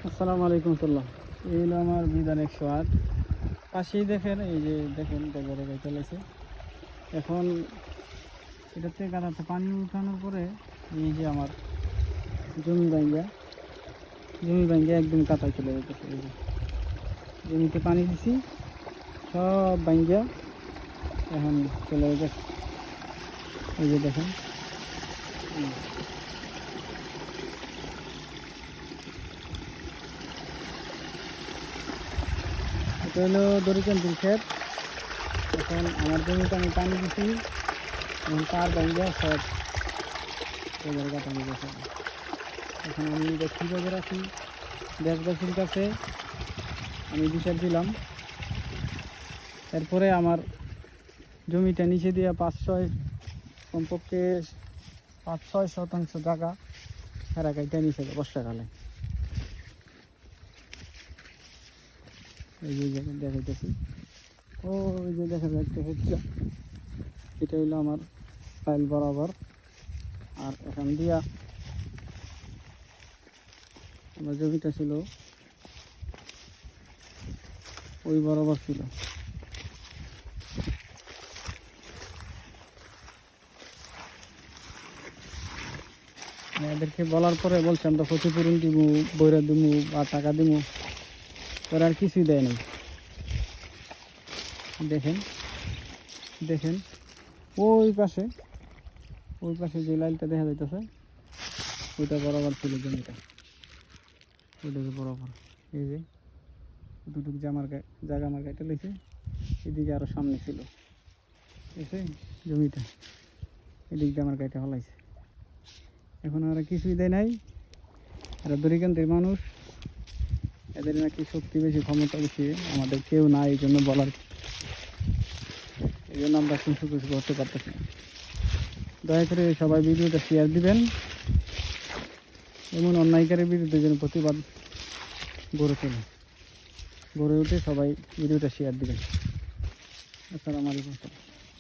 আসসালামু আলাইকুম সাল্লাম। এই হলো আমার বিধান 108। পাশেই দেখেন, এই যে দেখেন ডেকে চলেছে। এখন এটাতে গাদাতে পানি উঠানোর পরে এই যে আমার জমি ভাঙ্গা একদম কাতায় চলে যেতেছে। এই যে জমিতে পানি দিছি, সব ভাঙ্গা এখন চলে যেতেছে। এই যে দেখেন, এটা হলো দরিকান্দির ক্ষেত। এখন আমার জমিতে আমি পানি দিছি, এখন তার ভাঙ্গা সব এবার কাটা নিয়ে গেছে। এখন আমি এটা কীভাবে রাখি, দেশবাসীর কাছে আমি বিচার দিলাম। এরপরে আমার জমিটা নিচে দিয়ে 5-6 কমপক্ষে 5-6 শতাংশ জায়গা হেরাকাইটা নিচে বর্ষাকালে। এই যে দেখাইতেছি, ওই যে দেখা যাচ্ছে হচ্ছে এটা হইলো আমার ফাইল বরাবর। আর এখান দিয়া আমার জমিটা ছিল ওই বরাবর ছিল। এদেরকে বলার পরে বলছে আমরা ক্ষতিপূরণ দিব, বইরা দিব বা টাকা দিব, ওরা আর কিছুই দেয় নাই। দেখেন দেখেন ওই পাশে যে লাইনটা দেখা যাইতেছে ওইটা বরাবর ছিল জমিটা, ওইটাকে বরাবর। এই যে দুটুক জায়গা আমার গাইতে লইছে, এদিকে আরো সামনে ছিল এসে জমিটা, এদিক দিয়ে আমার গাইটা হলাইছে। এখন ওরা কিছুই দেয় নাই। এরা দরিকান্তের মানুষ, এদের নাকি শক্তি বেশি, ক্ষমতা বেশি, আমাদের কেউ নাই, এই জন্য বলার, এই জন্য আমরা কিছু করতে পারতেছি না। দয়া করে সবাই ভিডিওটা শেয়ার দিবেন, এমন অন্যায়কারীর বিরুদ্ধে যেন প্রতিবাদ গড়ে উঠে সবাই ভিডিওটা শেয়ার দিবেন। আসসালামু আলাইকুম।